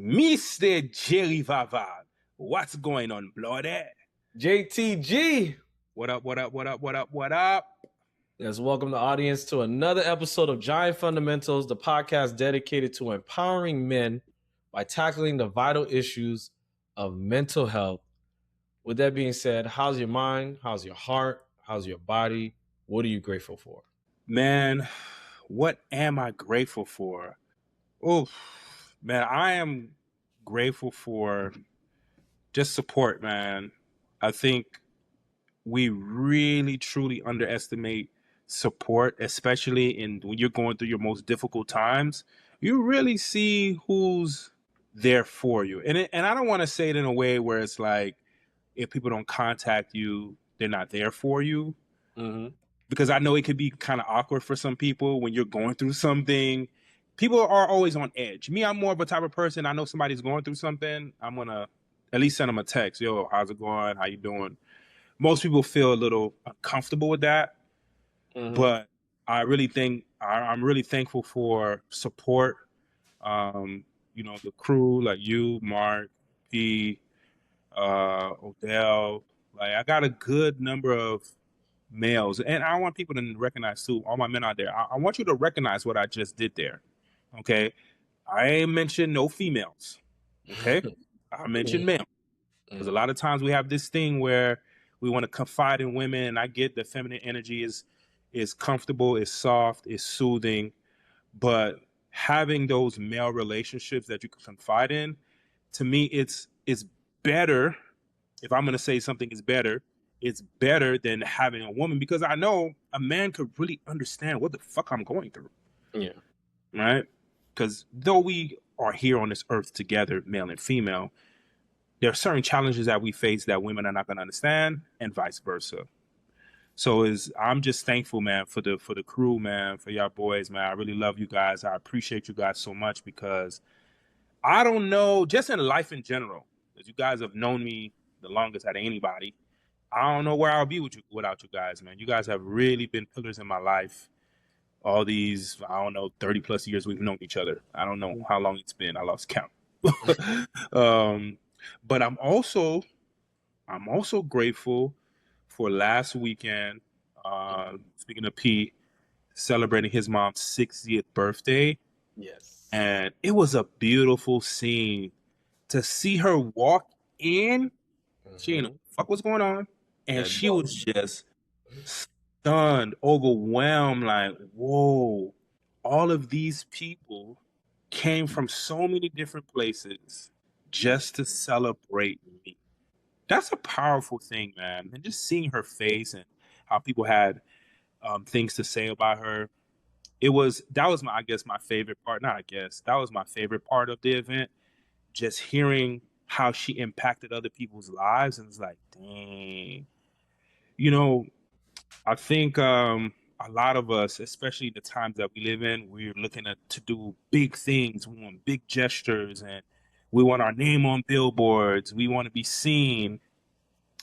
Mr. Jerry Vava. What's going on, bloody? JTG. What up, what up, what up, what up, what up? Let's welcome the audience to another episode of Giant Fundamentals, the podcast dedicated to empowering men by tackling the vital issues of mental health. With that being said, how's your mind? How's your heart? How's your body? What are you grateful for? Man, what am I grateful for? Oh, man, I am grateful for just support, man. I think we really, truly underestimate support, especially when you're going through your most difficult times. You really see who's there for you. And I don't want to say it in a way where it's like, if people don't contact you, they're not there for you. Mm-hmm. Because I know it could be kind of awkward for some people when you're going through something. People are always on edge. Me, I'm more of a type of person. I know somebody's going through something. I'm going to at least send them a text. Yo, how's it going? How you doing? Most people feel a little uncomfortable with that. Mm-hmm. But I really think I'm really thankful for support. The crew like you, Mark, P, Odell. Like I got a good number of males, and I want people to recognize too. All my men out there, I want you to recognize what I just did there. Okay, I ain't mentioned no females. Okay, I mentioned male because a lot of times we have this thing where we want to confide in women, and I get that feminine energy is comfortable, is soft, is soothing, but having those male relationships that you can confide in, to me, it's better. If I'm going to say something is better, it's better than having a woman, because I know a man could really understand what the fuck I'm going through. Yeah. Right? Because though we are here on this earth together, male and female, there are certain challenges that we face that women are not going to understand, and vice versa. So I'm just thankful, man, for the crew, man, for y'all boys, man. I really love you guys. I appreciate you guys so much, because I don't know, just in life in general, because you guys have known me the longest out of anybody. I don't know where I'll be without you guys, man. You guys have really been pillars in my life. All these, I don't know, 30 plus years we've known each other. I don't know how long it's been. I lost count. But I'm also grateful for last weekend. Speaking of P, celebrating his mom's 60th birthday. Yes. And it was a beautiful scene to see her walk in. She didn't know what the fuck was going on. And she was just stunned, overwhelmed, like, whoa, all of these people came from so many different places just to celebrate me. That's a powerful thing, man. And just seeing her face and how people had things to say about her. That was my favorite part. That was my favorite part of the event. Just hearing how she impacted other people's lives. And it's like, dang, I think a lot of us, especially the times that we live in, we're looking to do big things. We want big gestures, and we want our name on billboards. We want to be seen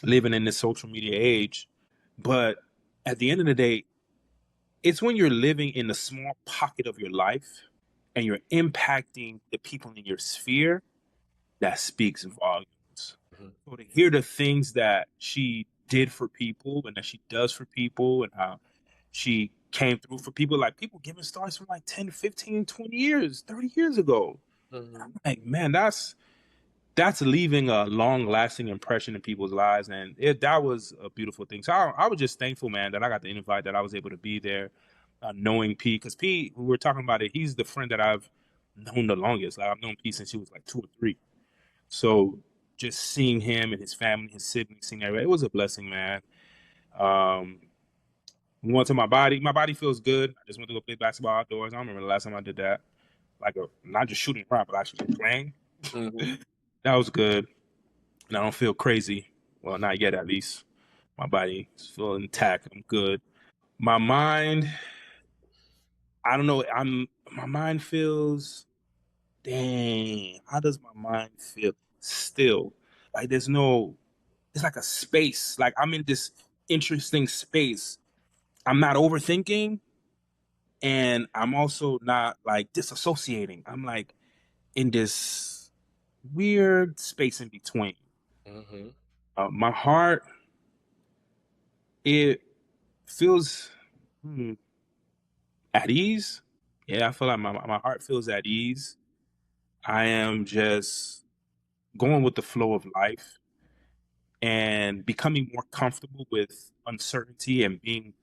living in this social media age. But at the end of the day, it's when you're living in a small pocket of your life and you're impacting the people in your sphere that speaks volumes. Mm-hmm. So to hear the things that she did for people and that she does for people, and how she came through for people, like people giving stars from like 10, 15, 20 years, 30 years ago. Mm-hmm. I'm like, man, that's leaving a long lasting impression in people's lives. And that was a beautiful thing. So I was just thankful, man, that I got the invite, that I was able to be there, knowing P, because P, we were talking about it, he's the friend that I've known the longest. Like, I've known P since he was like 2 or 3. So just seeing him and his family, his siblings, seeing everybody, it was a blessing, man. Going to my body. My body feels good. I just went to go play basketball outdoors. I don't remember the last time I did that. Not just shooting around, but actually playing. Mm-hmm. That was good. And I don't feel crazy. Well, not yet, at least. My body is still intact. I'm good. My mind, I don't know. My mind feels, dang, how does my mind feel? Still. Like it's like a space. Like I'm in this interesting space. I'm not overthinking, and I'm also not like disassociating. I'm like in this weird space in between. Mm-hmm. My heart, it feels hmm, at ease. Yeah, I feel like my heart feels at ease. I am just going with the flow of life and becoming more comfortable with uncertainty and being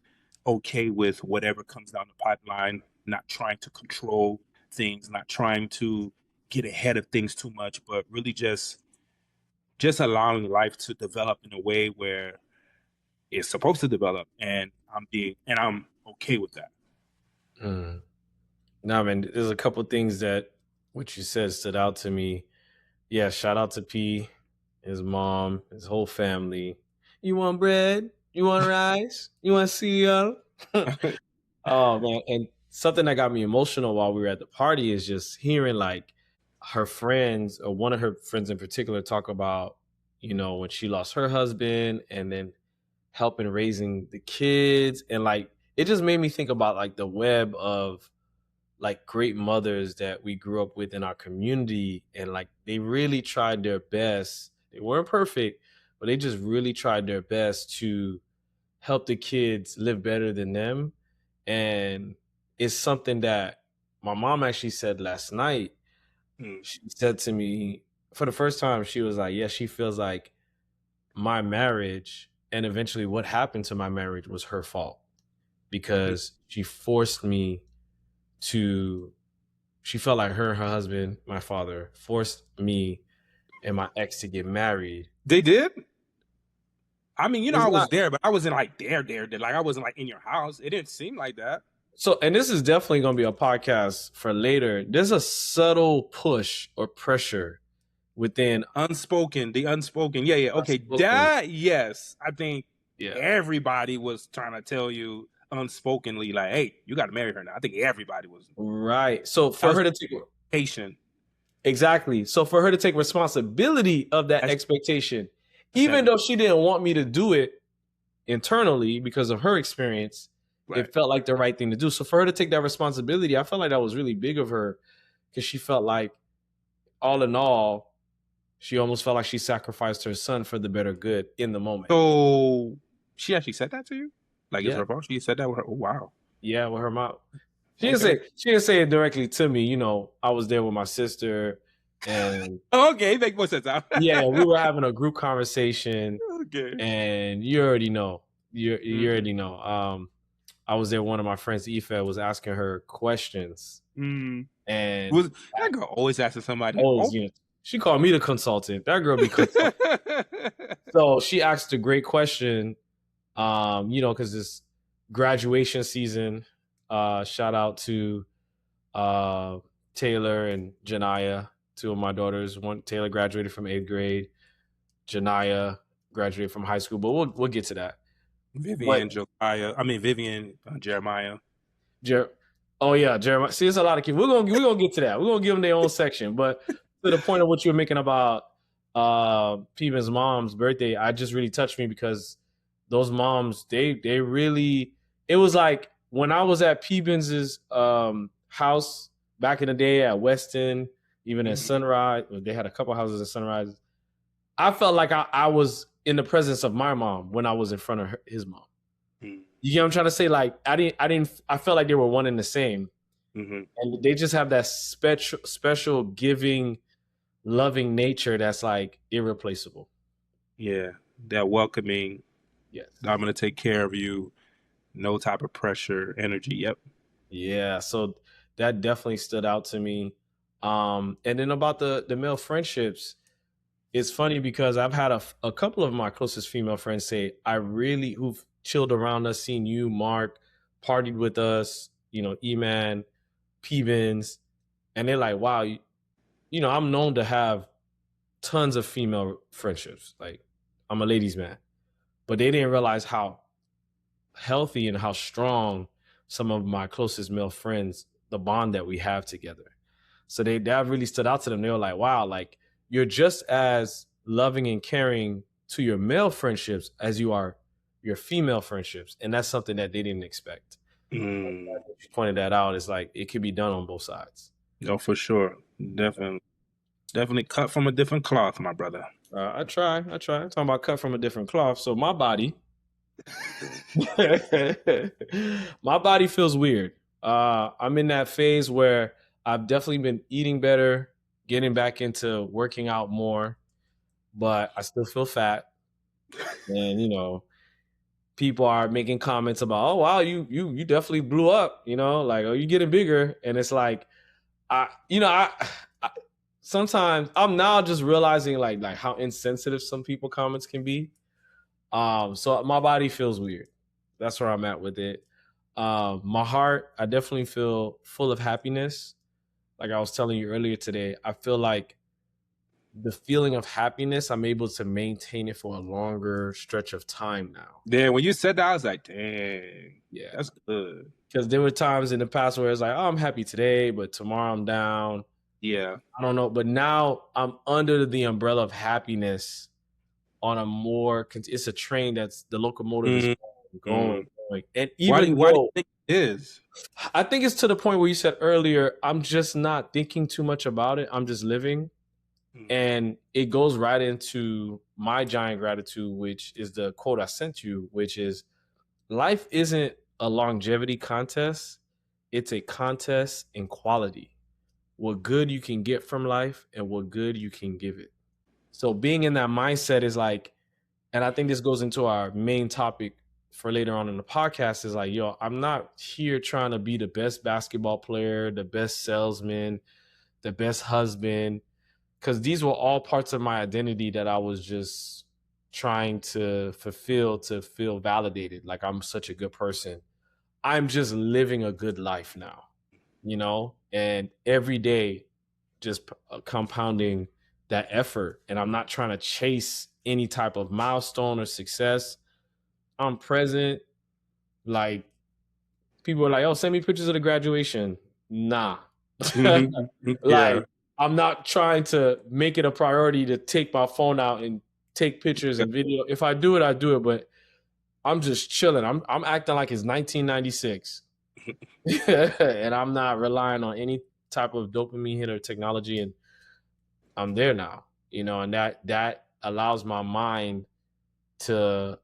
okay with whatever comes down the pipeline, not trying to control things, not trying to get ahead of things too much, but really just allowing life to develop in a way where it's supposed to develop, and I'm okay with that. Mm. Now, man, there's a couple things that what you said stood out to me. Yeah, shout out to P, his mom, his whole family. You want bread? You want rice? You want cereal? Oh man, and something that got me emotional while we were at the party is just hearing like her friends, or one of her friends in particular, talk about, when she lost her husband and then helping raising the kids. And like it just made me think about like the web of like great mothers that we grew up with in our community, and like they really tried their best. They weren't perfect, but they just really tried their best to help the kids live better than them. And it's something that my mom actually said last night. Mm, She said to me for the first time, she was like, yeah, she feels like my marriage and eventually what happened to my marriage was her fault, mm. because she forced me to, she felt like her and her husband, my father, forced me and my ex to get married. They did. I mean, It's I not was there, but I wasn't like there. Like I wasn't like in your house. It didn't seem like that. so, and this is definitely going to be a podcast for later. There's a subtle push or pressure within Unspoken, the unspoken. Yeah, yeah. Okay, unspoken. that yes. I think Yeah. everybody was trying to tell you unspokenly, like, hey, you got to marry her now. I think everybody was. Right. So That for was her to take, patient. exactly. So for her to take responsibility of that That's expectation, even heavy. though she didn't want me to do it internally because of her experience, Right. it felt like the right thing to do. So for her to take that responsibility, I felt like that was really big of her, because she felt like, all in all, she almost felt like she sacrificed her son for the better good in the moment. So she actually said that to you? Like it's Yeah. her fault? She said that with her. Oh wow. Yeah, with her mom. Okay. She didn't say it directly to me. I was there with my sister, and Okay, make more sense now. yeah, we were having a group conversation, Okay. and you already know. You Mm, already know. I was there. One of my friends, Ife, was asking her questions, mm. and Was that girl always asking somebody? always, Oh. she called me the consultant. That girl be consultant. So she asked a great question. Because this graduation season, shout out to uh, Taylor and Janaya, two of my daughters. One Taylor graduated from 8th grade. Janaya graduated from high school, but we'll get to that. But Vivian, Jeremiah. Jer- oh yeah, Jeremiah. See, it's a lot of kids. We're gonna get to that. We're gonna give them their own section. But to the point of what you were making about Peeben's mom's birthday, I just really touched me, because those moms, they really, it was like when I was at Peebens's house back in the day at Weston, even at Mhm. Sunrise. They had a couple houses at Sunrise. I felt like I was in the presence of my mom when I was in front of his mom. Mm. You get what I'm trying to say? Like I felt like they were one and the same. Mhm. And they just have that special giving, loving nature that's like irreplaceable. Yeah, that welcoming. Yes. I'm gonna take care of you. No type of pressure, energy. Yep. Yeah. So that definitely stood out to me. And then about the male friendships, it's funny because I've had a couple of my closest female friends say, who've chilled around us, seen you, Mark, partied with us, E-Man, Peebins, and they're like, wow, I'm known to have tons of female friendships. Like, I'm a ladies' man. But they didn't realize how healthy and how strong some of my closest male friends, the bond that we have together. So that really stood out to them. They were like, wow, like you're just as loving and caring to your male friendships as you are your female friendships. And that's something that they didn't expect. Mm. You pointed that out. It's like it could be done on both sides. No, for sure, definitely. Definitely cut from a different cloth, my brother. I try. I'm talking about cut from a different cloth. So my body, my body feels weird. I'm in that phase where I've definitely been eating better, getting back into working out more, but I still feel fat. And people are making comments about, oh wow, you definitely blew up, like, oh, you getting bigger. And it's like, I sometimes I'm now just realizing like how insensitive some people comments can be. So my body feels weird. That's where I'm at with it. My heart, I definitely feel full of happiness. Like I was telling you earlier today, I feel like the feeling of happiness, I'm able to maintain it for a longer stretch of time now. Yeah, when you said that, I was like, dang, Yeah. that's good. Because there were times in the past where it's like, oh, I'm happy today, but tomorrow I'm down. Yeah. I don't know. But now I'm under the umbrella of happiness on a more, it's a train that's the locomotive is going. And Why even do you though think it is? I think it's to the point where you said earlier, I'm just not thinking too much about it. I'm just living. And it goes right into my giant gratitude, which is the quote I sent you, which is life isn't a longevity contest. It's a contest in quality. What good you can get from life and what good you can give it. So being in that mindset is like, and I think this goes into our main topic for later on in the podcast is like, yo, I'm not here trying to be the best basketball player, the best salesman, the best husband, because these were all parts of my identity that I was just trying to fulfill to feel validated. Like I'm such a good person. I'm just living a good life now, and every day just compounding that effort. And I'm not trying to chase any type of milestone or success. I'm present. Like people are like, oh, send me pictures of the graduation. Nah. Yeah. Like I'm not trying to make it a priority to take my phone out and take pictures and video. If I do it, I do it, but I'm just chilling. I'm acting like it's 1996. And I'm not relying on any type of dopamine hit or technology, and I'm there now, and that allows my mind to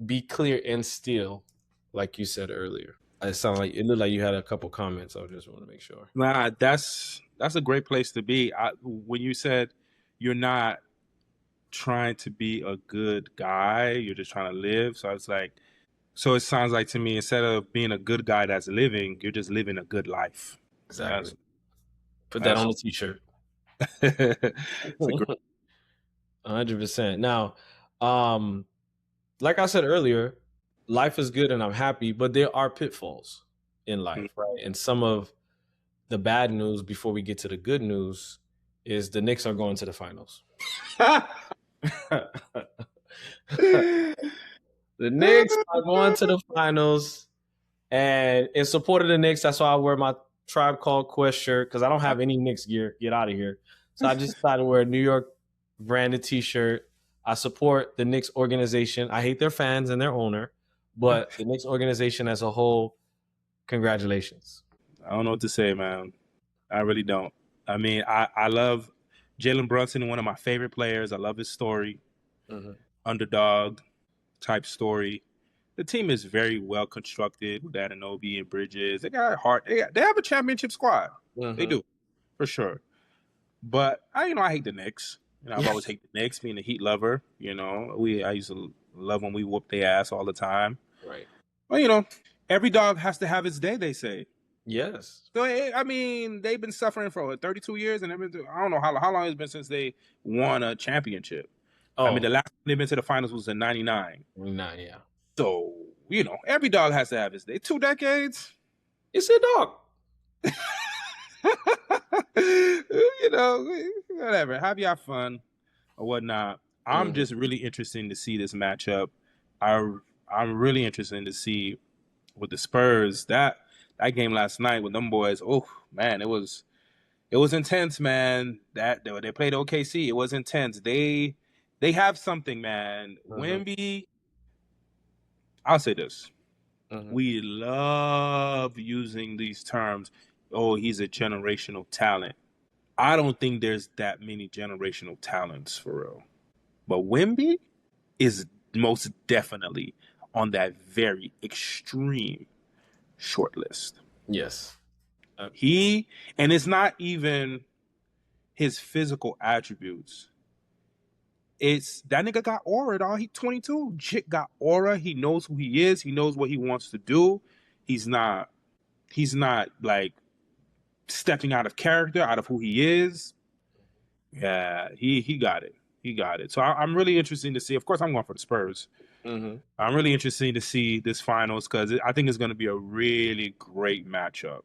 be clear and still, like you said earlier. It looked like you had a couple comments. I just want to make sure. Nah, that's a great place to be. When you said you're not trying to be a good guy, you're just trying to live. So it's like, so it sounds like to me, instead of being a good guy that's living, you're just living a good life. Exactly. Put that That's on the t-shirt. it's a great. 100%. Now, like I said earlier, life is good and I'm happy, but there are pitfalls in life, right? And some of the bad news before we get to the good news is the Knicks are going to the finals. The Knicks are going to the finals, and in support of the Knicks, that's why I wear my Tribe Called Quest shirt, because I don't have any Knicks gear. Get out of here. So I just decided to wear a New York branded t-shirt. I support the Knicks organization. I hate their fans and their owner, but the Knicks organization as a whole, congratulations. I don't know what to say, man. I really don't. I mean, I love Jalen Brunson, one of my favorite players. I love his story. Underdog type story. The team is very well constructed with Anunoby and Bridges. They got heart. They have a championship squad. They do, for sure. But I hate the Knicks. I've always hated the Knicks, being a Heat lover. I used to love when we whooped their ass all the time. Right. Well, every dog has to have its day, they say. Yes. So I mean, they've been suffering for 32 years, and I don't know how long it's been since they won a championship. Oh. I mean, the last time they've been to the finals was in '99. '99, yeah. So every dog has to have his day. 2 decades. It's a dog. Whatever. Have y'all fun or whatnot. I'm just really interested to see this matchup. I'm really interested to see with the Spurs that game last night with them boys. Oh man, it was intense, man. That they played OKC. It was intense. They have something, man. Wemby. I'll say this. We love using these terms. Oh, he's a generational talent. I don't think there's that many generational talents for real. But Wimby is most definitely on that very extreme short list. Yes. He, and it's not even his physical attributes. It's that nigga got aura, dog. He 22. Jit got aura. He knows who he is. He knows what he wants to do. He's not like stepping out of character, out of who he is. Yeah, he got it. He got it. So I'm really interested to see. Of course, I'm going for the Spurs. Mm-hmm. I'm really interested to see this finals because I think it's going to be a really great matchup.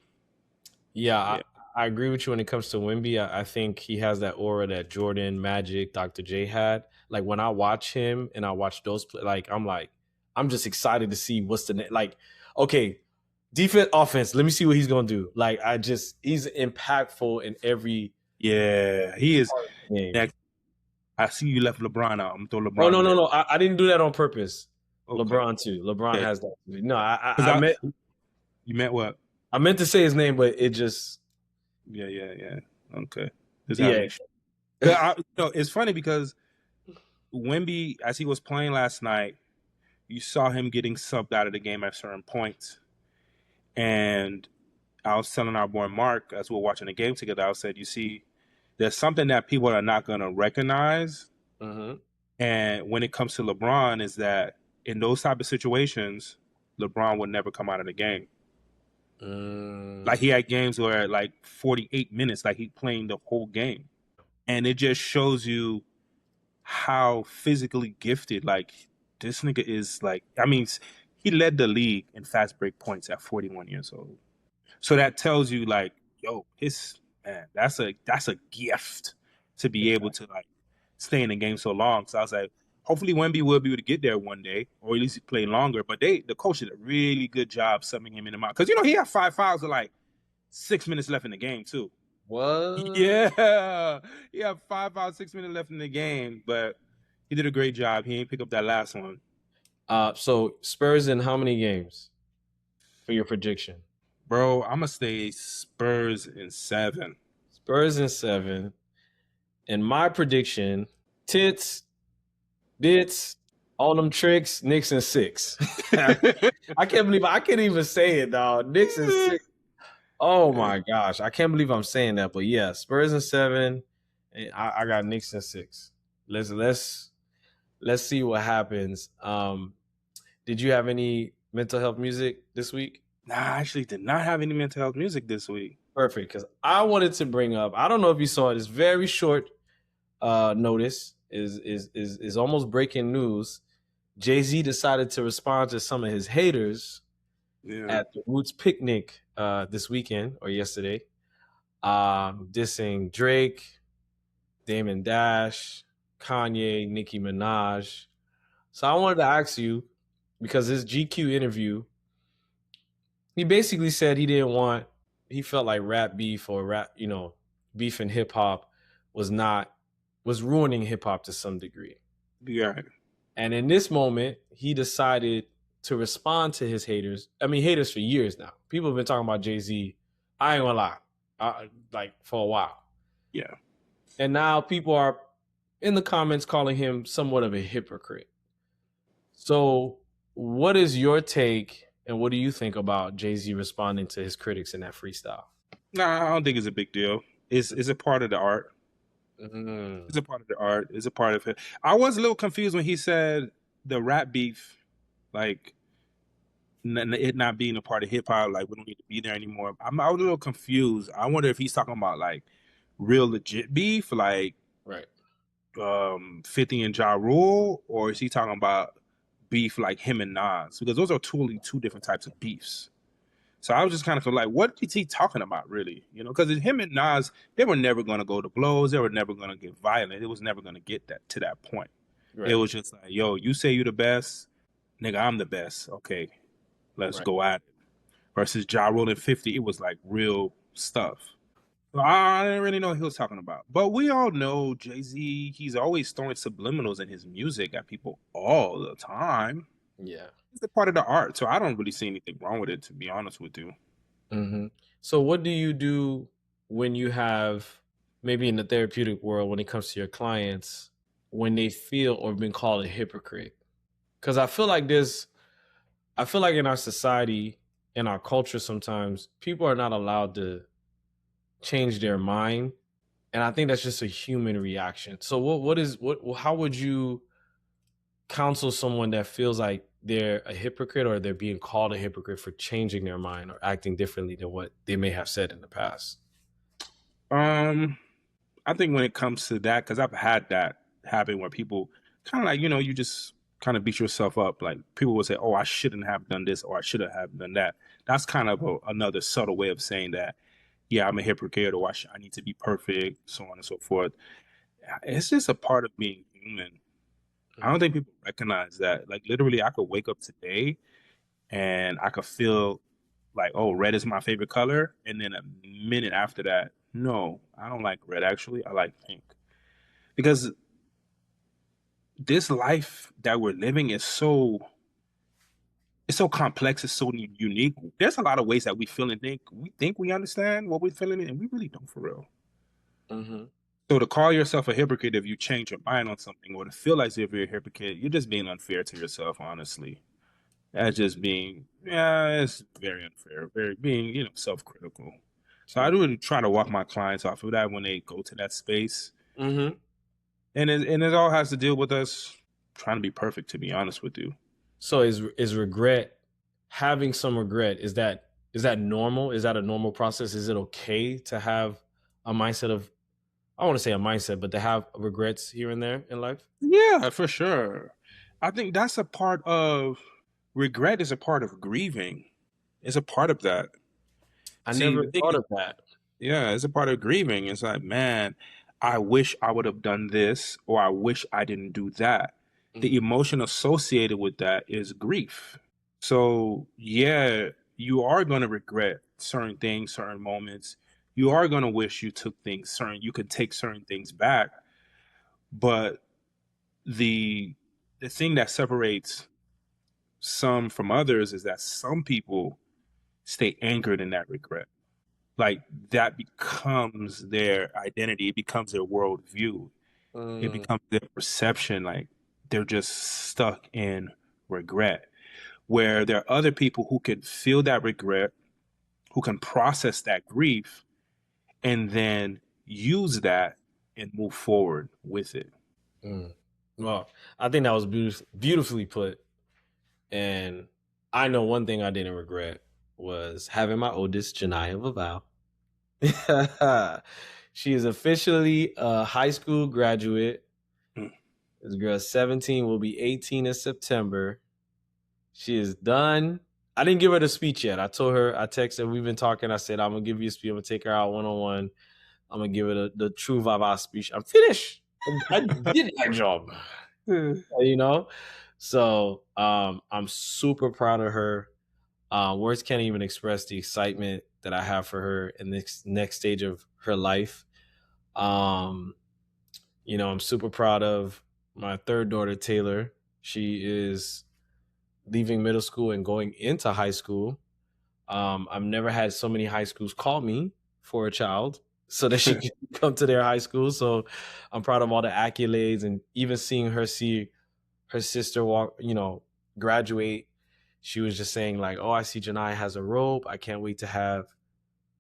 Yeah, I agree with you when it comes to Wemby. I think he has that aura that Jordan, Magic, Dr. J had. Like when I watch him and I watch those, I'm just excited to see what's the like. Okay, defense, offense. Let me see what he's gonna do. Like he's impactful in every. Yeah, he is. Game. Next, I see you left LeBron out. I'm throwing LeBron. Oh no! I didn't do that on purpose. Okay. LeBron too. LeBron has that. No, I meant. You meant what? I meant to say his name, but it just. Yeah. Okay. It's funny because Wemby, as he was playing last night, you saw him getting subbed out of the game at certain points. And I was telling our boy Mark, as we were watching the game together, I said, you see, there's something that people are not going to recognize. Mm-hmm. And when it comes to LeBron, is that in those type of situations, LeBron would never come out of the game. Like he had games where like 48 minutes, like he playing the whole game. And it just shows you how physically gifted, like this nigga is. Like, I mean, he led the league in fast break points at 41 years old. So that tells you like, yo, that's a gift to be able to like stay in the game so long. So I was like, hopefully Wemby will be able to get there one day, or at least play longer. But the coach did a really good job subbing him in and out. Because he had 5 fouls with like 6 minutes left in the game too. What? Yeah. He had 5 fouls, 6 minutes left in the game. But he did a great job. He ain't pick up that last one. So Spurs in how many games for your prediction? Bro, I'm gonna stay Spurs in 7. Spurs in 7. And my prediction, tits, bits, all them tricks, Knicks in 6. I can't believe I can't even say it, dog. Knicks in 6. Oh my gosh. I can't believe I'm saying that. But yeah, Spurs in 7. And I got Knicks in 6. Let's see what happens. Did you have any mental health music this week? Nah, I actually did not have any mental health music this week. Perfect, because I wanted to bring up. I don't know if you saw it. It's very short notice. Is almost breaking news. Jay-Z decided to respond to some of his haters at the Roots picnic this weekend or yesterday, dissing Drake, Damon Dash, Kanye, Nicki Minaj. So I wanted to ask you, because his GQ interview, he basically said he felt like rap beef or beef in hip hop was ruining hip hop to some degree. Yeah. And in this moment, he decided to respond to his haters. I mean, haters for years now. People have been talking about Jay-Z. I ain't gonna lie, like for a while. Yeah. And now people are in the comments calling him somewhat of a hypocrite. So what is your take and what do you think about Jay-Z responding to his critics in that freestyle? Nah, I don't think it's a big deal. It's a part of the art. Mm. It's a part of the art. It's a part of it. I was a little confused when he said the rap beef, like it not being a part of hip hop, like we don't need to be there anymore. I was a little confused. I wonder if he's talking about like real legit beef, like right, 50 and Ja Rule, or is he talking about beef like him and Nas? Because those are totally two different types of beefs. So I was just kind of like, what is he talking about, really? Because him and Nas, they were never going to go to blows. They were never going to get violent. It was never going to get to that point. Right. It was just like, yo, you say you the best, nigga, I'm the best. Okay, let's go at it. Versus Ja Rule and 50, it was like real stuff. So I didn't really know what he was talking about. But we all know Jay-Z, he's always throwing subliminals in his music at people all the time. Yeah. It's a part of the art. So I don't really see anything wrong with it, to be honest with you. Mm-hmm. So what do you do when you have maybe in the therapeutic world when it comes to your clients when they feel or been called a hypocrite? Because I feel like in our society, in our culture, sometimes people are not allowed to change their mind, and I think that's just a human reaction. So, how would you counsel someone that feels like they're a hypocrite or they're being called a hypocrite for changing their mind or acting differently than what they may have said in the past? I think when it comes to that, because I've had that happen where people kind of like, you just kind of beat yourself up. Like people will say, "Oh, I shouldn't have done this," or "I should have done that." That's kind of another subtle way of saying that, yeah, I'm a hypocrite, or I need to be perfect, so on and so forth. It's just a part of being human. I don't think people recognize that. Like literally, I could wake up today and I could feel like, oh, red is my favorite color, and then a minute after that, no, I don't like red. Actually, I like pink because this life that we're living is so complex, it's so unique. There's a lot of ways that we feel and think we understand what we're feeling, and we really don't for real. Mm-hmm. So to call yourself a hypocrite if you change your mind on something, or to feel as if you're a hypocrite, you're just being unfair to yourself, honestly. That's just being, yeah, it's very unfair, very being, self-critical. So I do try to walk my clients off of that when they go to that space, Mm-hmm. and it all has to deal with us trying to be perfect. To be honest with you, So is regret, having some regret, is that normal? Is that a normal process? Is it okay to have a mindset of, I want to say a mindset, but to have regrets here and there in life? yeah, for sure. I think that's a part of regret. Is a part of grieving. It's a part of that. I See, never the thing thought is, of that. yeah, it's a part of grieving. It's like, man, I wish I would have done this, or I wish I didn't do that. The Mhm. emotion associated with that is grief. So, yeah, you are going to regret certain things, certain moments. You are going to wish you took things certain, you could take certain things back. But the the thing that separates some from others is that some people stay anchored in that regret. Like that becomes their identity, it becomes their worldview, it Mm, becomes their perception. Like they're just stuck in regret. Where there are other people who can feel that regret, who can process that grief, and then use that and move forward with it. mm. Well, I think that was beautifully put. And I know one thing I didn't regret was having my oldest, Janiyah Vaval. She is officially a high school graduate. Mm. This girl is 17, will be 18 in September. She is done. I didn't give her the speech yet. I told her, I texted, we've been talking. I said, I'm going to give you a speech. I'm going to take her out one on one. I'm going to give her the true Vava speech. I'm finished. I did my job, Mm. you know? So I'm super proud of her. Words can't even express the excitement that I have for her in this next stage of her life. Um, I'm super proud of my third daughter, Taylor. She is leaving middle school and going into high school. I've never had so many high schools call me for a child so that she can come to their high school. So I'm proud of all the accolades, and even seeing her see her sister walk, graduate. She was just saying like, "Oh, I see Janai has a rope. I can't wait to have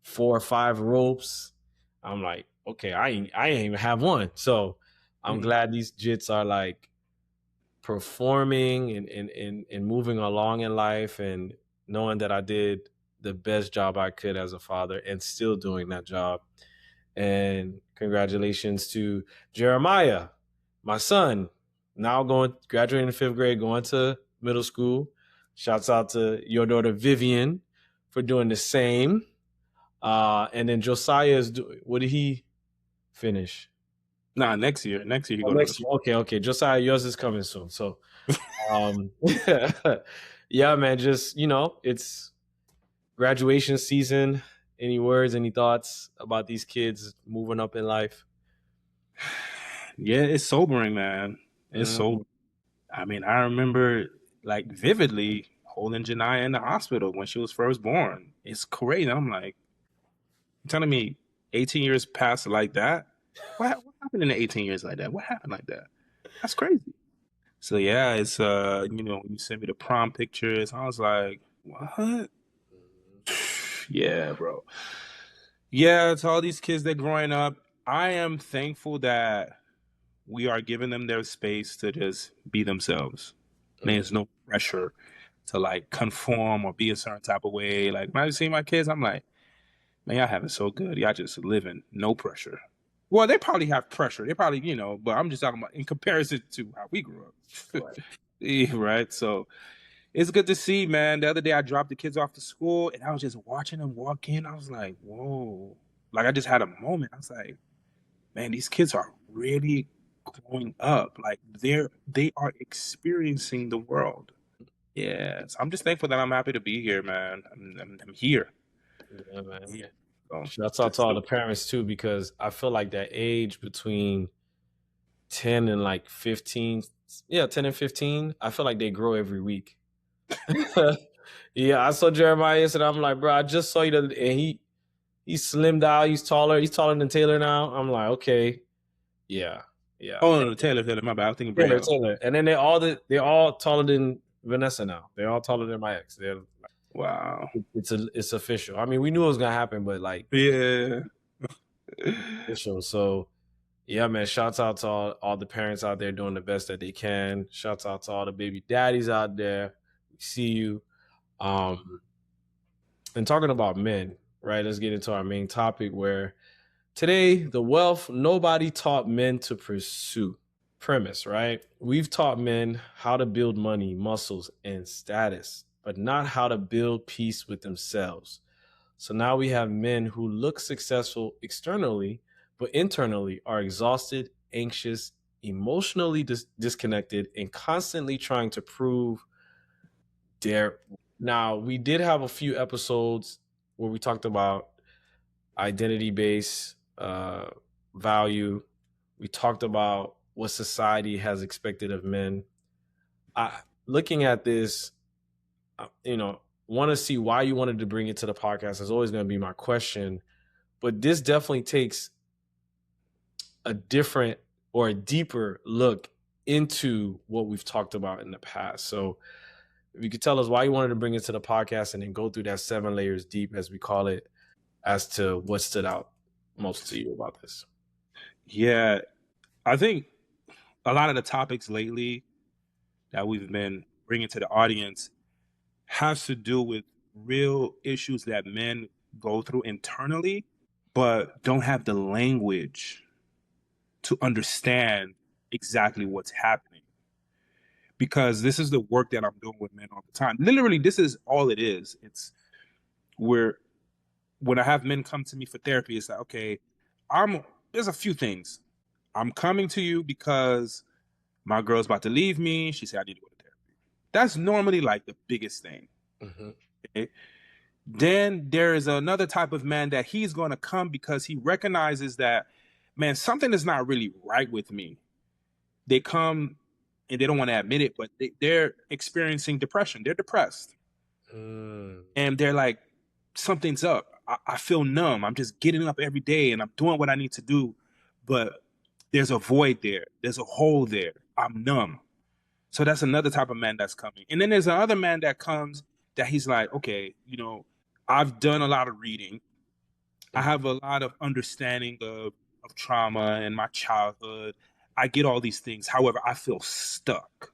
4 or 5 ropes." I'm like, "Okay, I ain't even have one." So I'm Mm. glad these jits are like performing and moving along in life, and knowing that I did the best job I could as a father and still doing that job. And congratulations to Jeremiah, my son, now going graduating in 5th grade, going to middle school. Shouts out to your daughter Vivian for doing the same. And then Josiah what did he finish? Nah, next year. Next year he Oh, go to middle next year. school. Okay. Josiah, yours is coming soon. So um yeah, man, just it's graduation season. Any words, any thoughts about these kids moving up in life? Yeah, it's sobering, man. It's so. Mm, I mean, I remember like vividly holding Janiyah in the hospital when she was first born. It's crazy. I'm like, you're telling me 18 years passed like that? What happened in the 18 years like that? What happened like that? That's crazy. So yeah, it's you sent me the prom pictures. I was like, what? Yeah, bro. Yeah, to all these kids that growing up, I am thankful that we are giving them their space to just be themselves. There's no pressure to like conform or be a certain type of way. Like when I see my kids, I'm like, man, y'all have it so good. Y'all just living, no pressure. Well, they probably have pressure. They probably, but I'm just talking about in comparison to how we grew up. Right. Yeah, right. So it's good to see, man. The other day I dropped the kids off to school and I was just watching them walk in. I was like, whoa. Like I just had a moment. I was like, man, these kids are really growing up. Like they are experiencing the world. Yeah. So I'm just thankful that I'm happy to be here, man. I'm here. Yeah, man. Yeah. So Shouts out to just all the parents too, because I feel like that age between 10 and like 15, yeah, 10 and 15, I feel like they grow every week. Yeah, I saw Jeremiah yesterday. I'm like, bro, I just saw you and he's slimmed out, he's taller, than Taylor now. I'm like, okay, yeah, yeah. oh no, Taylor, my bad. I was thinking Taylor, Braille. Taylor. And then they're all taller than Vanessa now. They're all taller than my ex. Wow. It's official. I mean, we knew it was gonna happen, but like Yeah. official. So yeah, man. Shouts out to all the parents out there doing the best that they can. Shouts out to all the baby daddies out there. We see you. And talking about men, right? Let's get into our main topic where today, the wealth nobody taught men to pursue. Premise, right? We've taught men how to build money, muscles, and status, but not how to build peace with themselves. So now we have men who look successful externally, but internally are exhausted, anxious, emotionally disconnected, and constantly trying to prove their. Now, we did have a few episodes where we talked about identity based value. We talked about what society has expected of men. Looking at this, want to see why you wanted to bring it to the podcast is always going to be my question. But this definitely takes a different or a deeper look into what we've talked about in the past. So if you could tell us why you wanted to bring it to the podcast and then go through that 7 layers deep, as we call it, as to what stood out most to you about this. Yeah. I think a lot of the topics lately that we've been bringing to the audience has to do with real issues that men go through internally, but don't have the language to understand exactly what's happening. Because this is the work that I'm doing with men all the time. Literally, this is all it is. It's where when I have men come to me for therapy, it's like, okay, there's a few things. I'm coming to you because my girl's about to leave me. She said I need to go to therapy. That's normally like the biggest thing. Mm-hmm. Okay? Then there is another type of man that he's going to come because he recognizes that, man, something is not really right with me. They come and they don't want to admit it, but they're experiencing depression. They're depressed. And they're like, something's up. I feel numb. I'm just getting up every day and I'm doing what I need to do. But there's a void there. There's a hole there. I'm numb. So that's another type of man that's coming. And then there's another man that comes that he's like, okay, I've done a lot of reading. I have a lot of understanding of trauma and my childhood. I get all these things. However, I feel stuck.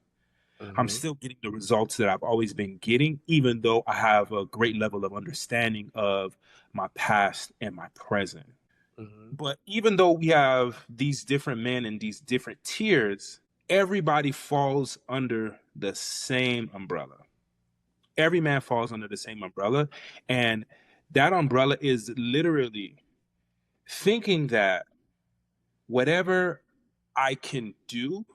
I'm still getting the results that I've always been getting, even though I have a great level of understanding of my past and my present. But even though we have these different men in these different tiers, everybody falls under the same umbrella. Every man falls under the same umbrella. And that umbrella is literally thinking that whatever I can do,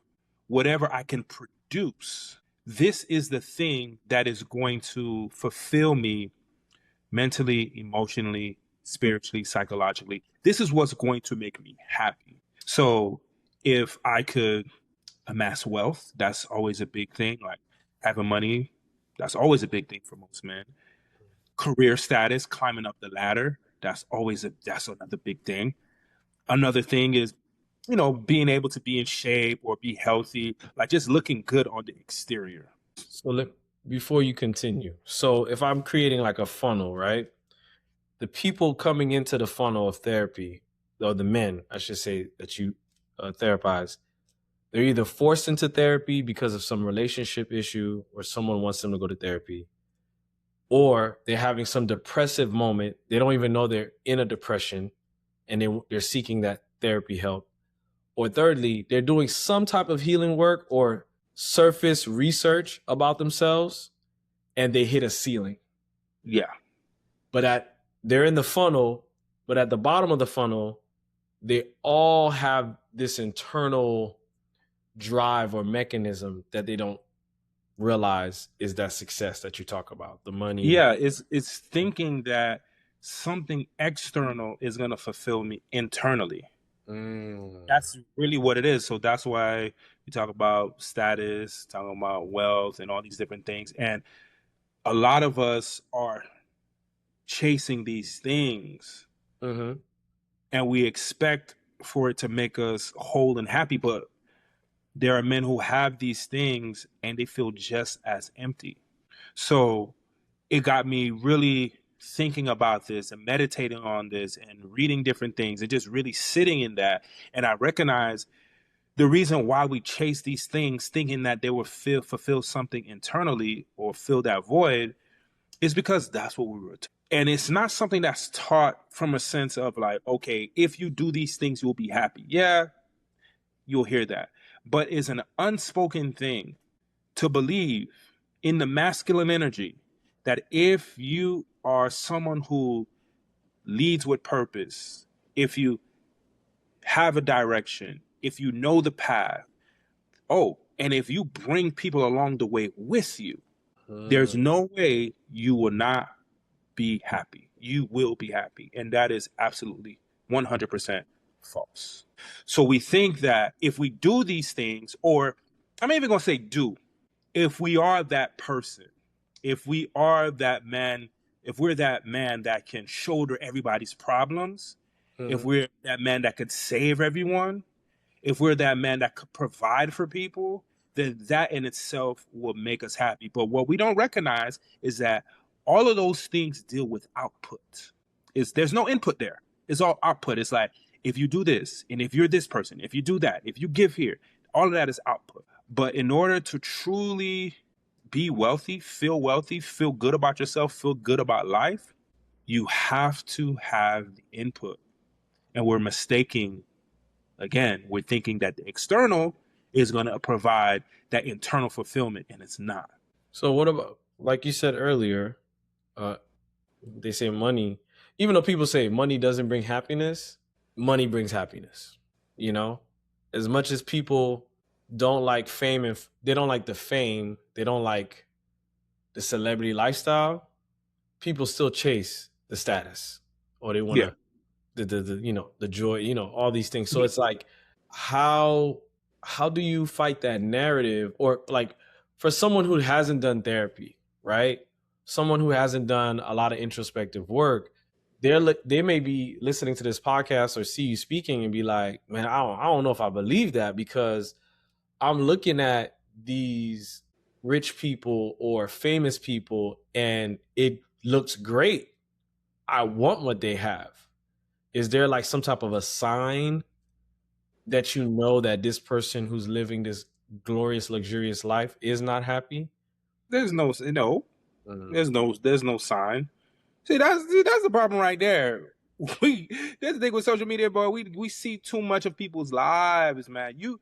whatever I can produce, this is the thing that is going to fulfill me mentally, emotionally, spiritually, psychologically. This is what's going to make me happy. So if I could amass wealth, that's always a big thing. Like having money, that's always a big thing for most men. Career status, climbing up the ladder, that's another big thing. Another thing is, being able to be in shape or be healthy, like just looking good on the exterior. So before you continue, so if I'm creating like a funnel, right? The people coming into the funnel of therapy, or the men, I should say, that you therapize, they're either forced into therapy because of some relationship issue or someone wants them to go to therapy, or they're having some depressive moment. They don't even know they're in a depression and they're seeking that therapy help. Or thirdly, they're doing some type of healing work or surface research about themselves and they hit a ceiling. Yeah. They're in the funnel, but at the bottom of the funnel, they all have this internal drive or mechanism that they don't realize is that success that you talk about, the money. Yeah, it's thinking that something external is going to fulfill me internally. That's really what it is. So that's why we talk about status, talking about wealth and all these different things. And a lot of us are chasing these things and we expect for it to make us whole and happy. But there are men who have these things and they feel just as empty. So it got me really thinking about this and meditating on this and reading different things and just really sitting in that. And I recognize the reason why we chase these things thinking that they will fulfill something internally or fill that void is because that's what we were taught. And it's not something that's taught from a sense of like, okay, if you do these things, you'll be happy. Yeah, you'll hear that. But it's an unspoken thing to believe in the masculine energy that if you are someone who leads with purpose, if you have a direction, if you know the path, and if you bring people along the way with you, there's no way you will not be happy. You will be happy. And that is absolutely 100% false. So we think that if we do these things, or I'm even going to say do, if we are that person, if we are that man, if we're that man that can shoulder everybody's problems, if we're that man that could save everyone, if we're that man that could provide for people, then that in itself will make us happy. But what we don't recognize is that all of those things deal with output. There's no input there. It's all output. It's like if you do this, and if you're this person, if you do that, if you give here, all of that is output. But in order to truly be wealthy, feel good about yourself, feel good about life, you have to have the input. And we're mistaking, again, we're thinking that the external is going to provide that internal fulfillment, and it's not. So what about, like you said earlier, they say money, even though people say money doesn't bring happiness, money brings happiness. As much as people don't like fame and they don't like the fame, they don't like the celebrity lifestyle, people still chase the status or they want the joy, all these things. So it's like, how do you fight that narrative? Or like for someone who hasn't done therapy, right? Someone who hasn't done a lot of introspective work, they may be listening to this podcast or see you speaking and be like, man, I don't know if I believe that, because I'm looking at these rich people or famous people and it looks great. I want what they have. Is there like some type of a sign that you know that this person who's living this glorious, luxurious life is not happy? There's no there's no sign. See, that's the problem right there. That's the thing with social media, bro. We see too much of people's lives, man. You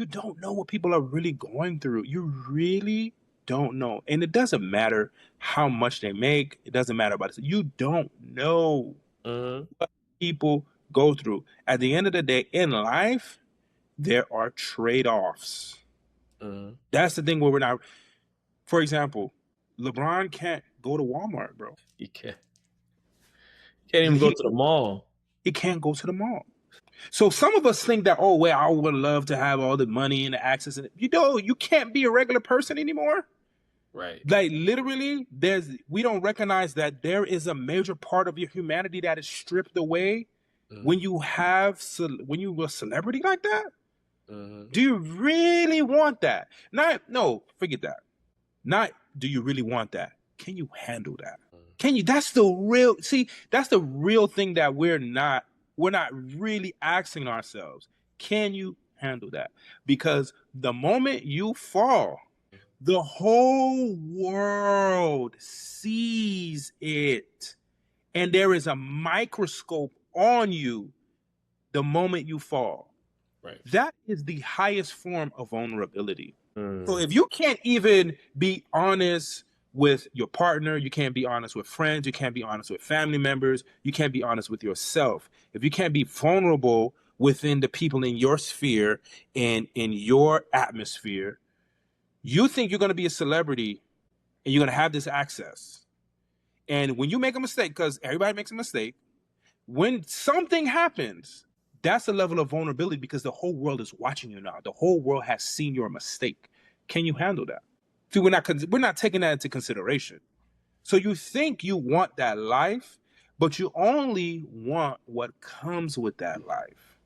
don't know what people are really going through. You really don't know. And it doesn't matter how much they make. It doesn't matter about it. You don't know what people go through. At the end of the day, in life, there are trade-offs. That's the thing where we're not. For example, LeBron can't go to Walmart, bro. He can't even go to the mall. He can't go to the mall. So some of us think that, oh, well, I would love to have all the money and the access. And you can't be a regular person anymore. Right. Like literally, we don't recognize that there is a major part of your humanity that is stripped away when you when you a celebrity like that, Mm-hmm. do you really want that? Forget that. Not do you really want that? Can you handle that? Can you? That's the real thing that we're not really asking ourselves. Can you handle that? Because the moment you fall, the whole world sees it. And there is a microscope on you the moment you fall. Right. That is the highest form of vulnerability. So Mm. if you can't even be honest with your partner, you can't be honest with friends, you can't be honest with family members, you can't be honest with yourself. If you can't be vulnerable within the people in your sphere and in your atmosphere, you think you're going to be a celebrity and you're going to have this access. And when you make a mistake, because everybody makes a mistake, when something happens, that's a level of vulnerability because the whole world is watching you now. The whole world has seen your mistake. Can you handle that? See, we're not taking that into consideration. So you think you want that life, but you only want what comes with that life.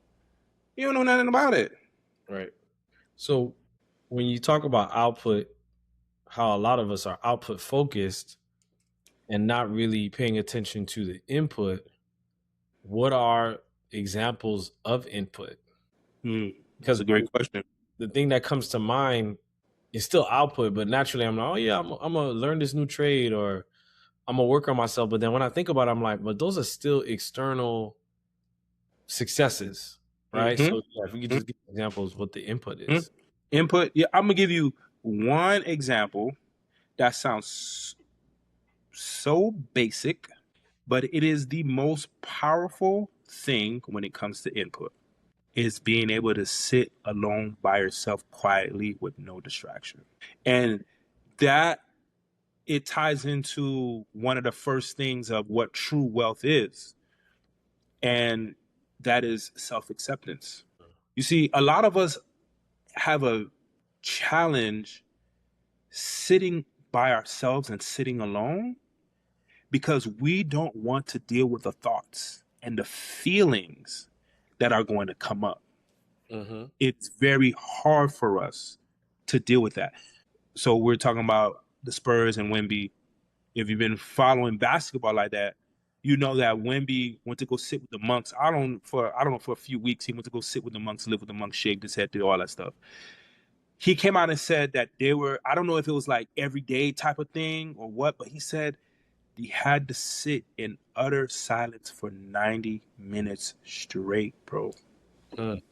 You don't know nothing about it. Right. So when you talk about output, how a lot of us are output focused and not really paying attention to the input, what are examples of input? That's Because a great question. the thing that comes to mind is still output, but naturally I'm like, oh yeah, I'm gonna learn this new trade or I'm gonna work on myself. But then when I think about it, I'm like, but those are still external successes, right? Mm-hmm. So yeah, if we could Mm-hmm. just give examples what the input Mm-hmm. is. Input. Yeah, I'm gonna give you one example that sounds so basic, but it is the most powerful thing when it comes to input is being able to sit alone by yourself quietly with no distraction. And that it ties into one of the first things of what true wealth is, and that is self-acceptance. You see, a lot of us have a challenge sitting by ourselves and sitting alone because we don't want to deal with the thoughts and the feelings that are going to come up. Mm-hmm. It's very hard for us to deal with that. So we're talking about the Spurs and Wemby. If you've been following basketball like that, you know that Wemby went to go sit with the monks. I don't know, for a few weeks he went to go sit with the monks, live with the monks, shaved his head, did all that stuff. He came out and said that they were, I don't know if it was like everyday type of thing or what, but he said he had to sit in utter silence for 90 minutes straight, bro. Mm.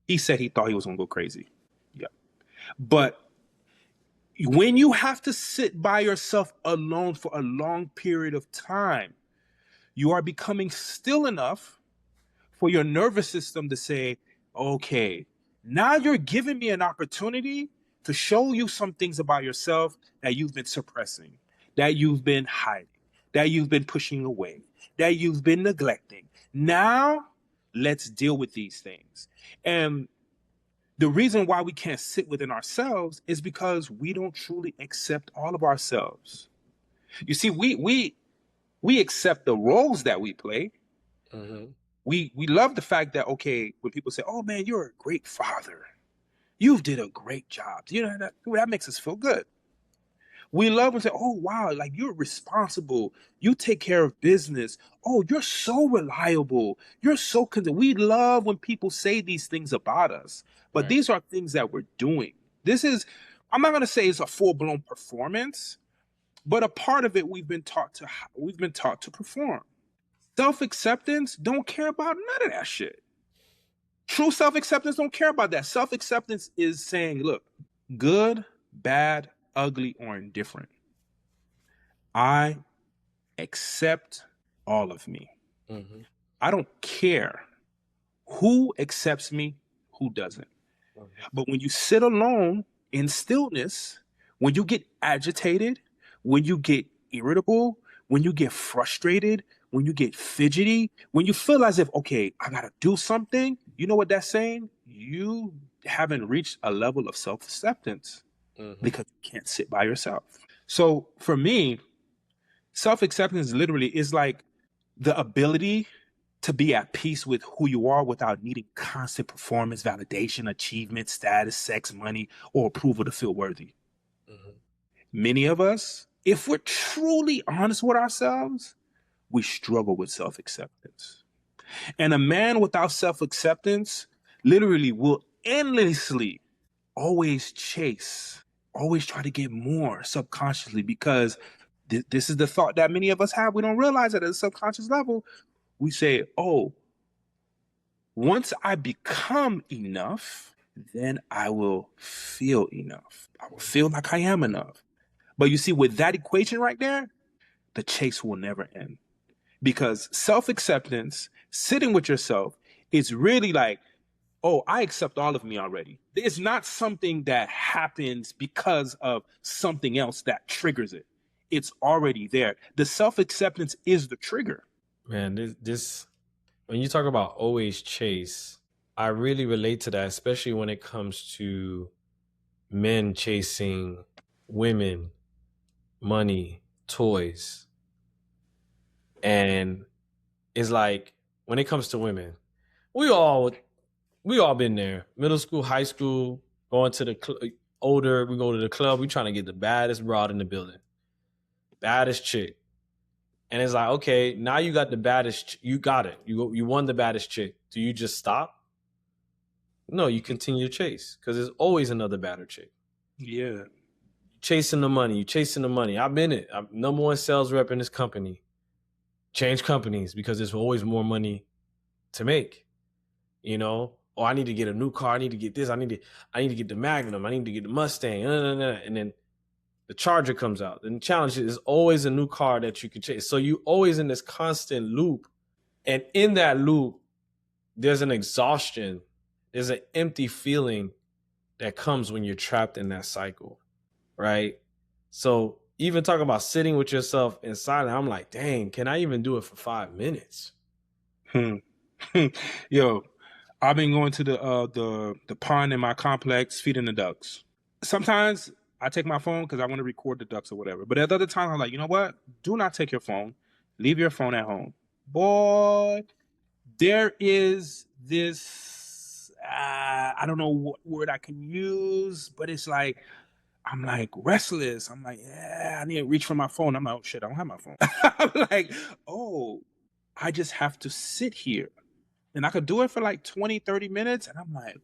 He said he thought he was gonna go crazy. Yeah. But when you have to sit by yourself alone for a long period of time, you are becoming still enough for your nervous system to say, okay, now you're giving me an opportunity to show you some things about yourself that you've been suppressing, that you've been hiding, that you've been pushing away, that you've been neglecting. Now, let's deal with these things. And the reason why we can't sit within ourselves is because we don't truly accept all of ourselves. You see, we accept the roles that we play. Mm-hmm. We love the fact that, okay, when people say, "Oh man, you're a great father. You did a great job." You know that makes us feel good. We love and say, "Oh wow, like you're responsible. You take care of business. Oh, you're so reliable. You're so We love when people say these things about us. But Right. these are things that we're doing. This is I'm not going to say it's a full-blown performance, but a part of it we've been taught to perform. Self-acceptance don't care about none of that shit. True self-acceptance don't care about that. Self-acceptance is saying, look, good, bad, ugly, or indifferent, I accept all of me. Mm-hmm. I don't care who accepts me, who doesn't. Mm-hmm. But when you sit alone in stillness, when you get agitated, when you get irritable, when you get frustrated, when you get fidgety, when you feel as if, okay, I got to do something, you know what that's saying? You haven't reached a level of self acceptance Mm-hmm. because you can't sit by yourself. So for me, self acceptance literally is like the ability to be at peace with who you are without needing constant performance, validation, achievement, status, sex, money, or approval to feel worthy. Mm-hmm. Many of us, if we're truly honest with ourselves, we struggle with self-acceptance. And a man without self-acceptance literally will endlessly always chase, always try to get more subconsciously, because this is the thought that many of us have. We don't realize it at a subconscious level. We say, oh, once I become enough, then I will feel enough. I will feel like I am enough. But you see, with that equation right there, the chase will never end. Because self-acceptance, sitting with yourself, is really like, oh, I accept all of me already. It's not something that happens because of something else that triggers it. It's already there. The self-acceptance is the trigger. Man, this when you talk about always chase, I really relate to that, especially when it comes to men chasing women, money, toys. And it's like, when it comes to women, we all been there. Middle school, high school, going to the older, we go to the club, we trying to get the baddest broad in the building, baddest chick. And it's like, okay, now you got the baddest, you got it. You won the baddest chick. Do you just stop? No, you continue to chase, because there's always another badder chick. Yeah. Chasing the money. You chasing the money. I've been it. I'm number one sales rep in this company. Change companies because there's always more money to make. You know, oh, I need to get a new car. I need to get this. I need to get the Magnum. I need to get the Mustang. And then the Charger comes out. And the challenge is always a new car that you can chase. So you always in this constant loop. And in that loop, there's an exhaustion. There's an empty feeling that comes when you're trapped in that cycle, right? So even talking about sitting with yourself in silence, I'm like, dang, can I even do it for 5 minutes? Yo, I've been going to the pond in my complex, feeding the ducks. Sometimes I take my phone because I want to record the ducks or whatever. But at other times, I'm like, you know what? Do not take your phone. Leave your phone at home. Boy, there is this, I don't know what word I can use, but it's like, I'm like restless. I'm like, yeah, I need to reach for my phone. I'm like, oh shit, I don't have my phone. I'm like, oh, I just have to sit here. And I could do it for like 20, 30 minutes. And I'm like,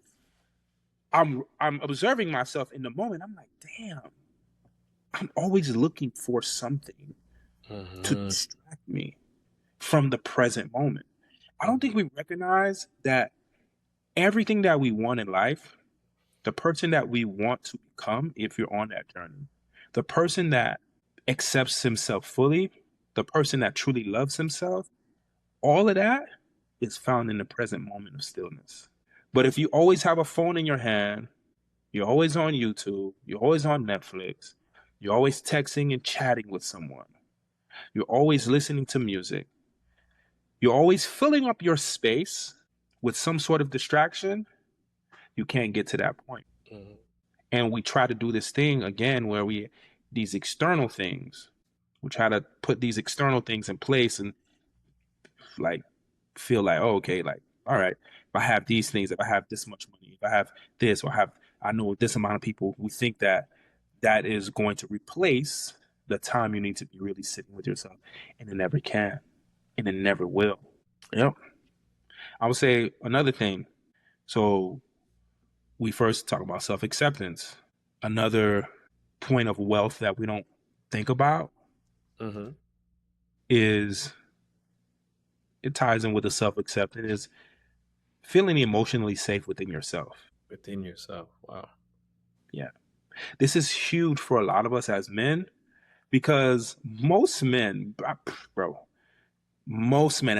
I'm observing myself in the moment. I'm like, damn, I'm always looking for something to distract me from the present moment. I don't think we recognize that everything that we want in life, the person that we want to become, if you're on that journey, the person that accepts himself fully, the person that truly loves himself, all of that is found in the present moment of stillness. But if you always have a phone in your hand, you're always on YouTube, you're always on Netflix, you're always texting and chatting with someone, you're always listening to music, you're always filling up your space with some sort of distraction, you can't get to that point. Mm-hmm. And we try to do this thing again where these external things, we try to put these external things in place and like feel like, oh, okay, like, all right, if I have these things, if I have this much money, if I have this, or I know this amount of people, we think that that is going to replace the time you need to be really sitting with yourself. And it never can. And it never will. Yep. I would say another thing. So we first talk about self-acceptance. Another point of wealth that we don't think about is, it ties in with the self-acceptance, is feeling emotionally safe within yourself. Within yourself. Wow. Yeah. This is huge for a lot of us as men, because most men, and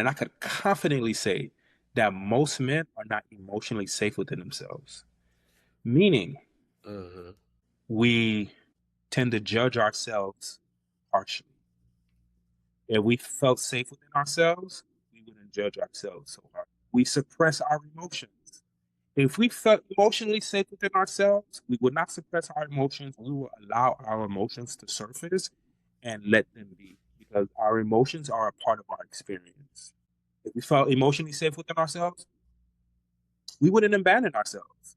I could confidently say that most men are not emotionally safe within themselves. Meaning, we tend to judge ourselves harshly. If we felt safe within ourselves, we wouldn't judge ourselves so hard. We suppress our emotions. If we felt emotionally safe within ourselves, we would not suppress our emotions. We will allow our emotions to surface and let them be, because our emotions are a part of our experience. If we felt emotionally safe within ourselves, we wouldn't abandon ourselves.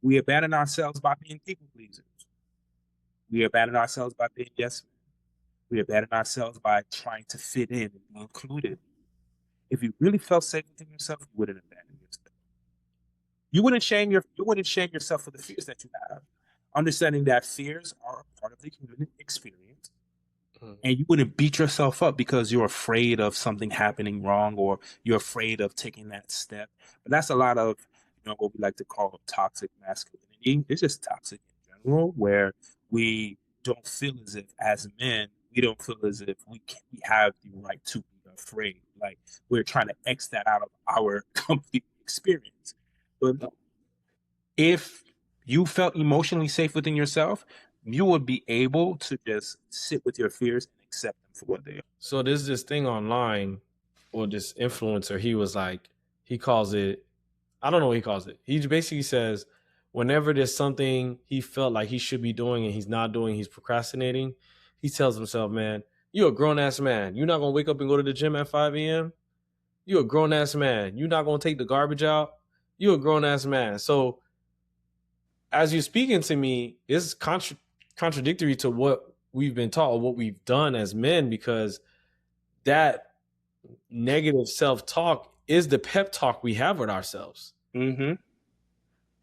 We abandon ourselves by being people pleasers. We abandon ourselves by being yes men. We abandon ourselves by trying to fit in and be included. If you really felt safe within yourself, you wouldn't abandon yourself. You wouldn't shame yourself for the fears that you have. Understanding that fears are a part of the human experience. And you wouldn't beat yourself up because you're afraid of something happening wrong or you're afraid of taking that step. But that's a lot of, what we like to call toxic masculinity. It's just toxic in general, where we don't feel as if, as men, we don't feel as if we have the right to be afraid. Like we're trying to X that out of our complete experience. But if you felt emotionally safe within yourself, you would be able to just sit with your fears and accept them for what they are. So there's this thing online, or this influencer, he calls it, I don't know what he calls it. He basically says whenever there's something he felt like he should be doing and he's not doing, he's procrastinating, he tells himself, man, you're a grown-ass man. You're not going to wake up and go to the gym at 5 a.m.? You're a grown-ass man. You're not going to take the garbage out? You're a grown-ass man. So as you're speaking to me, it's contradictory to what we've been taught or what we've done as men, because that negative self-talk is the pep talk we have with ourselves. Mm-hmm.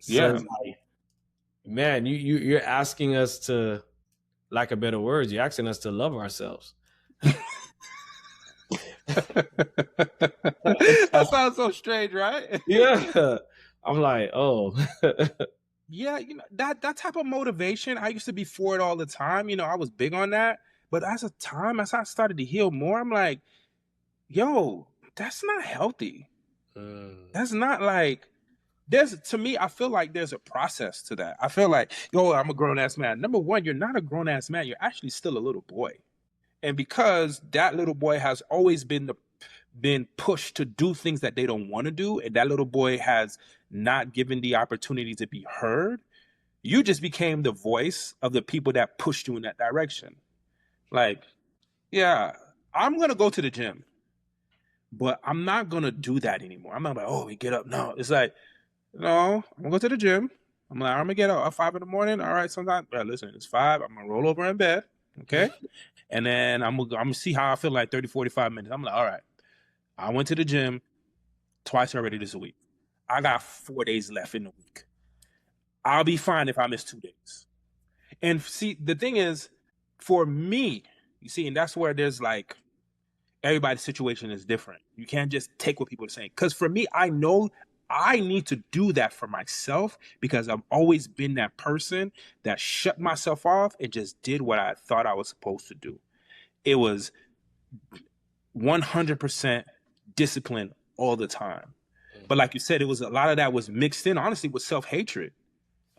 Yeah. Like, man, you're asking us to, lack of better words, you're asking us to love ourselves. That sounds so strange, right? Yeah. I'm like, oh. Yeah, that type of motivation, I used to be for it all the time. I was big on that. But as I started to heal more, I'm like, yo, that's not healthy. That's not like, to me, I feel like there's a process to that. I feel like, yo, I'm a grown ass man. Number one, you're not a grown ass man. You're actually still a little boy. And because that little boy has always been pushed to do things that they don't want to do, and that little boy has not given the opportunity to be heard, you just became the voice of the people that pushed you in that direction. Like, yeah, I'm going to go to the gym, but I'm not going to do that anymore. I'm not like, oh, we get up. No, it's like, no, I'm going to go to the gym. I'm like, I'm going to get up at 5 in the morning. All right, sometimes, listen, it's 5. I'm going to roll over in bed. Okay. And then I'm going to see how I feel like 30, 45 minutes. I'm like, all right, I went to the gym twice already this week. I got 4 days left in the week. I'll be fine if I miss 2 days. And see, the thing is, for me, you see, and that's where there's like, everybody's situation is different. You can't just take what people are saying. Because for me, I know I need to do that for myself, because I've always been that person that shut myself off and just did what I thought I was supposed to do. It was 100% discipline all the time. But like you said, it was a lot of that was mixed in, honestly, with self-hatred.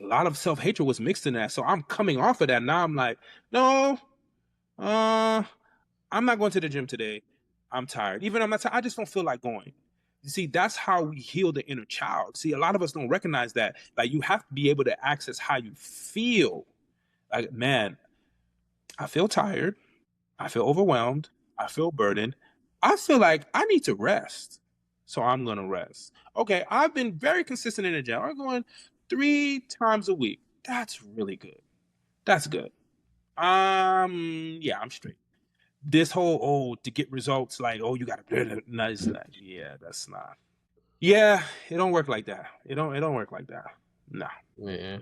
A lot of self-hatred was mixed in that. So I'm coming off of that. Now I'm like, no, I'm not going to the gym today. I'm tired. Even I'm not tired, I just don't feel like going. You see, that's how we heal the inner child. See, a lot of us don't recognize that. Like, you have to be able to access how you feel. Like, man, I feel tired. I feel overwhelmed. I feel burdened. I feel like I need to rest. So I'm going to rest. Okay, I've been very consistent in the gym. I'm going 3 times a week. That's really good. That's good. Yeah, I'm straight. This whole, to get results, like, you gotta, that's not, yeah, that's not. Yeah, it don't work like that. It don't work like that. No. Yeah.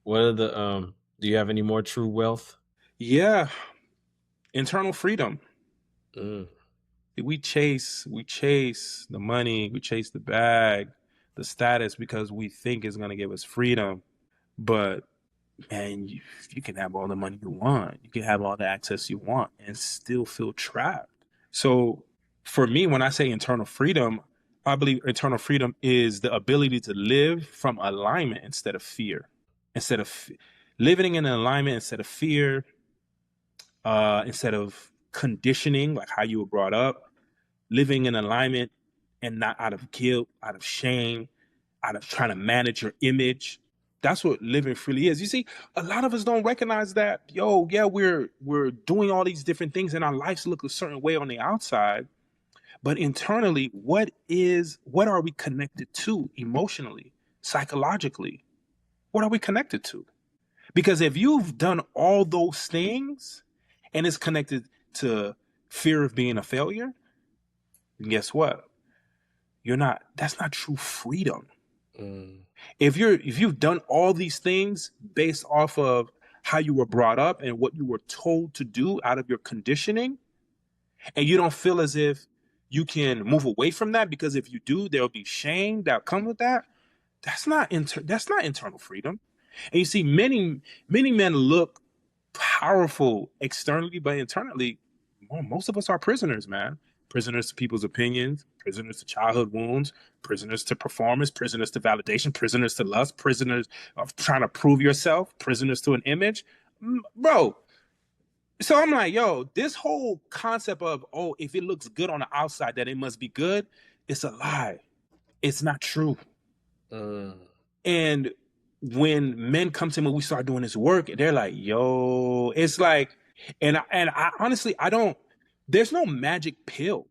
What are the do you have any more true wealth? Yeah. Internal freedom. We chase the money, we chase the bag, the status, because we think it's gonna give us freedom. But man, you can have all the money you want, you can have all the access you want, and still feel trapped. So for me, when I say internal freedom, I believe internal freedom is the ability to live from alignment instead of fear. Instead of living in alignment instead of fear, instead of conditioning, like how you were brought up, living in alignment and not out of guilt, out of shame, out of trying to manage your image. That's what living freely is. You see, a lot of us don't recognize that, we're doing all these different things and our lives look a certain way on the outside, But internally, what are we connected to emotionally, psychologically? What are we connected to? Because if you've done all those things and it's connected to fear of being a failure, guess what? That's not true freedom. If you've done all these things based off of how you were brought up and what you were told to do out of your conditioning, and you don't feel as if you can move away from that, because if you do, there'll be shame that comes with that. That's not internal freedom. And you see, many men look powerful externally, but internally, most of us are prisoners, man. Prisoners to people's opinions, prisoners to childhood wounds, prisoners to performance, prisoners to validation, prisoners to lust, prisoners of trying to prove yourself, prisoners to an image. Bro, so I'm like, yo, this whole concept of, oh, if it looks good on the outside, that it must be good, it's a lie. It's not true. And when men come to me, we start doing this work, and they're like, yo, it's like, and I honestly, there's no magic pill.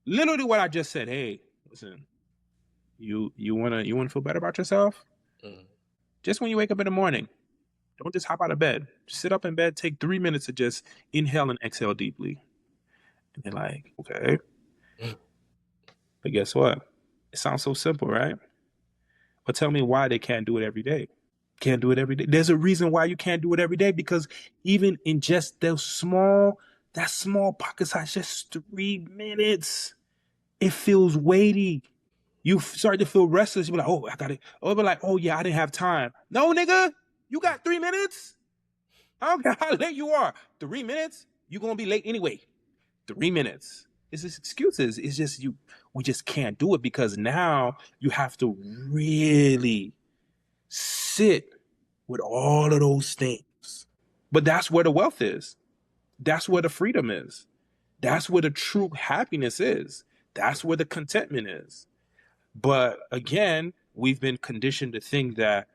Literally what I just said, hey, listen, you wanna feel better about yourself? Just when you wake up in the morning, don't just hop out of bed. Just sit up in bed, take 3 minutes to just inhale and exhale deeply. And they're like, okay. But guess what? It sounds so simple, right? But tell me why they can't do it every day. Can't do it every day. There's a reason why you can't do it every day, because even in just that small pocket size, just 3 minutes, it feels weighty. You start to feel restless. You be like, oh, I got it. Or be like, oh yeah, I didn't have time. No, nigga, you got 3 minutes. I don't care how late you are. 3 minutes, you're gonna be late anyway. 3 minutes. It's just excuses. It's just we just can't do it, because now you have to really sit with all of those things. But that's where the wealth is. That's where the freedom is. That's where the true happiness is. That's where the contentment is. But again, we've been conditioned to think that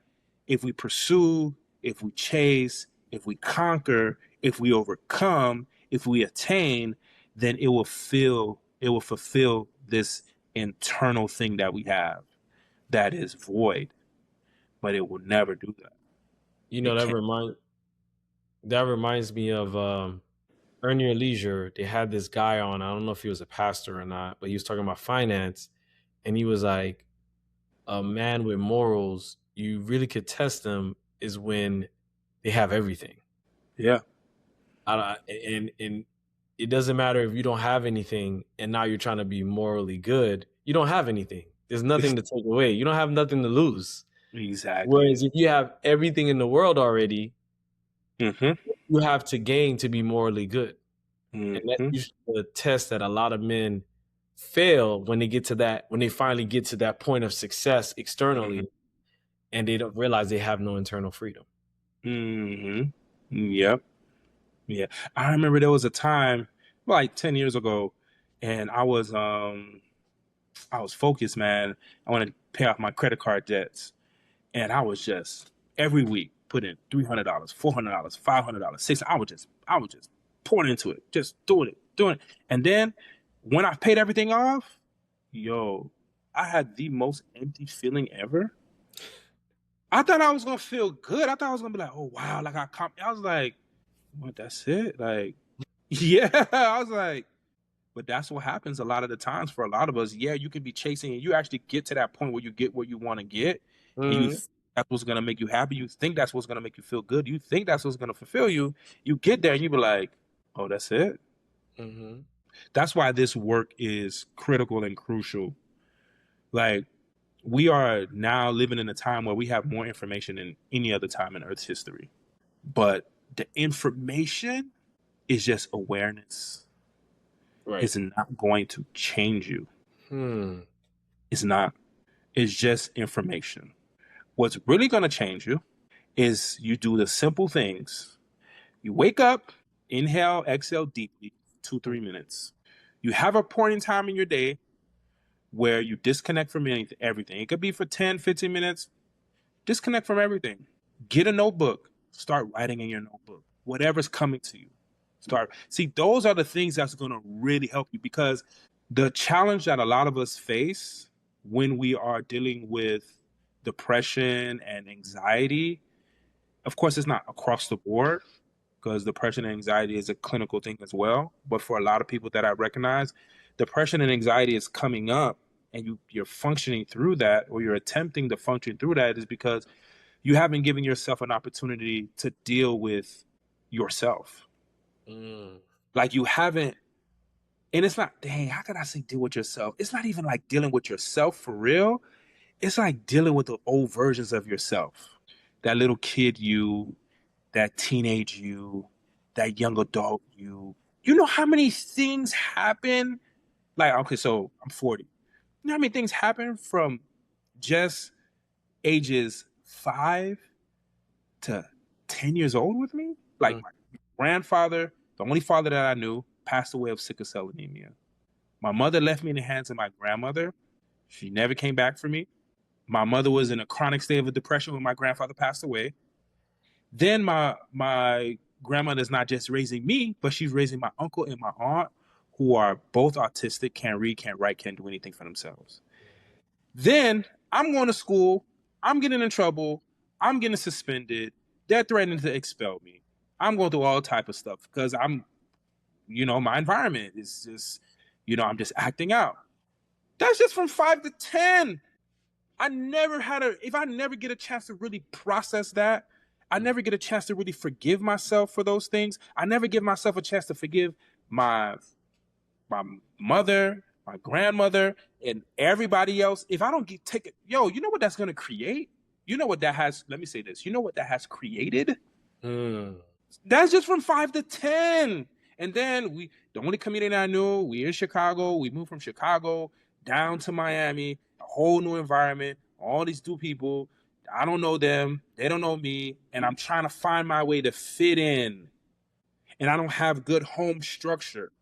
if we pursue, if we chase, if we conquer, if we overcome, if we attain, then it will fulfill this internal thing that we have that is void. But it will never do that. You know, that reminds me of Earn Your Leisure. They had this guy on. I don't know if he was a pastor or not, but he was talking about finance, and he was like, a man with morals, you really could test them is when they have everything. Yeah. And it doesn't matter if you don't have anything and now you're trying to be morally good. You don't have anything. There's nothing to take away. You don't have nothing to lose. Exactly. Whereas if you have everything in the world already, you have to gain to be morally good. And that's usually the test that a lot of men fail when they finally get to that point of success externally, and they don't realize they have no internal freedom. Yep. Yeah. I remember there was a time like 10 years ago, and I was focused, man. I wanted to pay off my credit card debts. And I was just every week put in $300, $400, $500, $600. I was just pouring into it, just doing it. And then when I paid everything off, yo, I had the most empty feeling ever. I thought I was gonna feel good. I thought I was gonna be like, oh wow, like I was like, what? That's it? Like, yeah. I was like, but that's what happens a lot of the times for a lot of us. Yeah, you can be chasing, and you actually get to that point where you get what you want to get, and you think that's what's gonna make you happy. You think that's what's gonna make you feel good. You think that's what's gonna fulfill you. You get there, and you be like, oh, that's it. That's why this work is critical and crucial. Like, we are now living in a time where we have more information than any other time in Earth's history. But the information is just awareness. Right. It's not going to change you. It's not. It's just information. What's really going to change you is you do the simple things. You wake up, inhale, exhale deeply, 2-3 minutes. You have a point in time in your day where you disconnect from everything. It could be for 10, 15 minutes. Disconnect from everything. Get a notebook. Start writing in your notebook. Whatever's coming to you. See, those are the things that's going to really help you, because The challenge that a lot of us face when we are dealing with depression and anxiety, of course, it's not across the board because depression and anxiety is a clinical thing as well. But for a lot of people that I recognize, depression and anxiety is coming up and you're functioning through that, or you're attempting to function through that, is because you haven't given yourself an opportunity to deal with yourself. Like you haven't, and it's not, dang, how could I say deal with yourself? It's not even like dealing with yourself for real. It's like dealing with the old versions of yourself. That little kid you, that teenage you, that young adult you. You know how many things happen? Like, okay, so I'm 40. You know how many things happen from just ages 5 to 10 years old with me? Like, my grandfather, the only father that I knew, passed away of sickle cell anemia. My mother left me in the hands of my grandmother. She never came back for me. My mother was in a chronic state of depression when my grandfather passed away. Then my grandmother's not just raising me, but she's raising my uncle and my aunt, who are both autistic, can't read, can't write, can't do anything for themselves. Then I'm going to school. I'm getting in trouble. I'm getting suspended. They're threatening to expel me. I'm going through all type of stuff because my environment is just, I'm just acting out. That's just from 5 to 10. If I never get a chance to really process that, I never get a chance to really forgive myself for those things. I never give myself a chance to forgive my mother, my grandmother, and everybody else. If I don't take it, you know what that's going to create? You know what that has, let me say this. You know what that has created? That's just from 5 to 10. And then the only community I knew, we in Chicago. We moved from Chicago down to Miami, a whole new environment, all these new people. I don't know them. They don't know me. And I'm trying to find my way to fit in. And I don't have good home structure.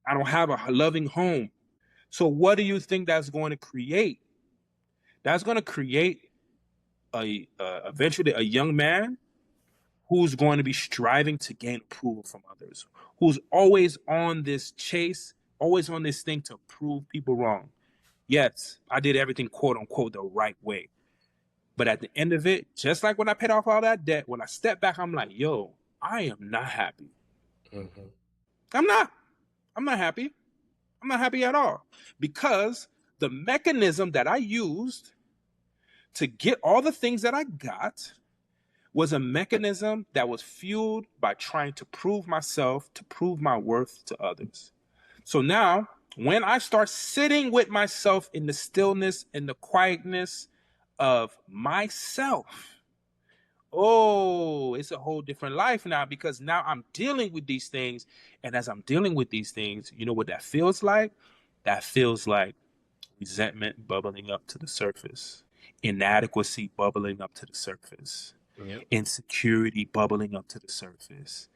I don't have a loving home. So what do you think that's going to create? That's going to create eventually a young man who's going to be striving to gain approval from others, who's always on this chase, always on this thing to prove people wrong. Yes, I did everything, quote unquote, the right way. But at the end of it, just like when I paid off all that debt, when I step back, I'm like, I am not happy. I'm not happy. I'm not happy at all. Because the mechanism that I used to get all the things that I got was a mechanism that was fueled by trying to prove myself, to prove my worth to others. So now, when I start sitting with myself in the stillness and the quietness of myself, it's a whole different life now, because now I'm dealing with these things. And as I'm dealing with these things, you know what that feels like? That feels like resentment bubbling up to the surface, inadequacy bubbling up to the surface, insecurity bubbling up to the surface,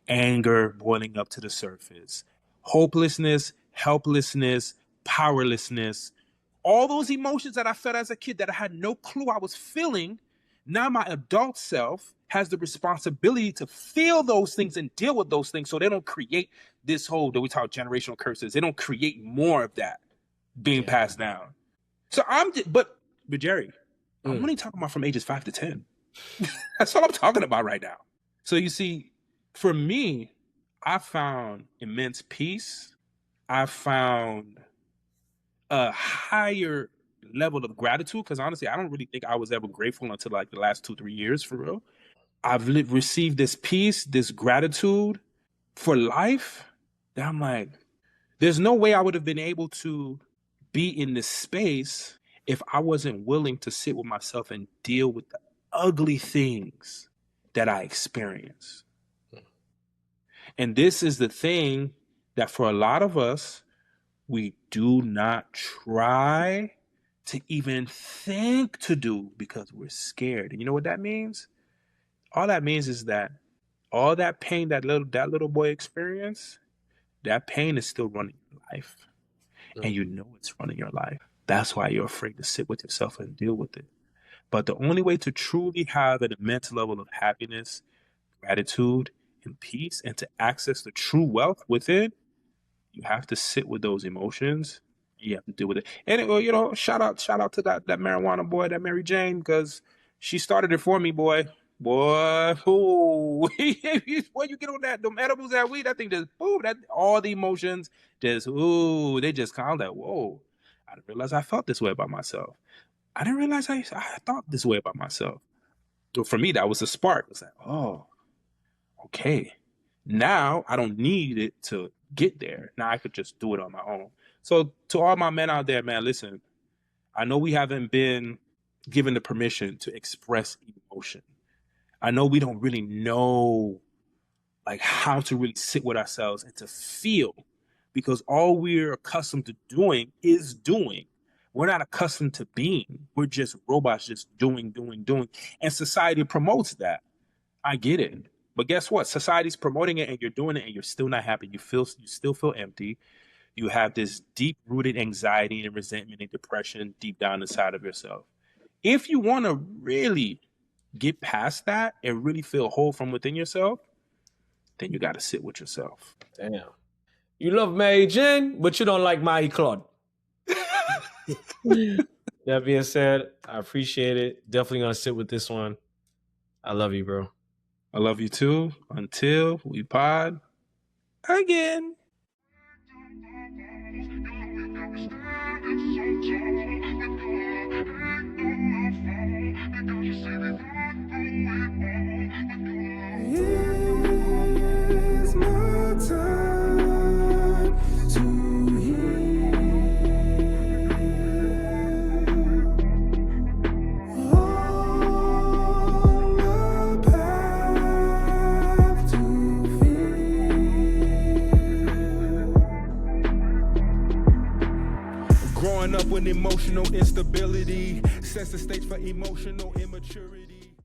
anger boiling up to the surface, hopelessness, helplessness, powerlessness, all those emotions that I felt as a kid that I had no clue I was feeling. Now my adult self has the responsibility to feel those things and deal with those things so they don't create this whole, that we talk generational curses. They don't create more of that being passed down. So but Jerry, I'm only talking about from ages 5 to 10. That's all I'm talking about right now. So you see, for me, I found immense peace. I found a higher level of gratitude, because honestly, I don't really think I was ever grateful until like the last 2-3 years, for real. I've received this peace, this gratitude for life, that I'm like, there's no way I would have been able to be in this space if I wasn't willing to sit with myself and deal with the ugly things that I experience. And this is the thing that for a lot of us, we do not try to even think to do because we're scared. And you know what that means? All that means is that all that pain that little boy experienced, that pain is still running your life. And you know it's running your life. That's why you're afraid to sit with yourself and deal with it. But the only way to truly have an immense level of happiness, gratitude, and peace, and to access the true wealth within, You have to sit with those emotions. You have to deal with it. And well, shout out to that marijuana boy, that Mary Jane, because she started it for me, boy. Boy, ooh, when you get on them edibles, that weed, that thing just boom, that all the emotions just they just kind of like, whoa. I didn't realize I felt this way about myself. I didn't realize I thought this way about myself. So for me, that was a spark. It's like, oh, okay. Now I don't need it to get there. Now I could just do it on my own. So to all my men out there, man, listen, I know we haven't been given the permission to express emotion. I know we don't really know like how to really sit with ourselves and to feel, because all we're accustomed to doing is doing. We're not accustomed to being. We're just robots just doing. And society promotes that. I get it. But guess what? Society's promoting it and you're doing it and you're still not happy. You still feel empty. You have this deep-rooted anxiety and resentment and depression deep down inside of yourself. If you want to really get past that and really feel whole from within yourself, then you got to sit with yourself. Damn. You love Mary Jane, but you don't like Marie Claude. That being said, I appreciate it. Definitely going to sit with this one. I love you, bro. I love you too. Until we pod again. It's my time to heal. On my path to feel. Growing up with emotional instability sets the stage for emotional immaturity.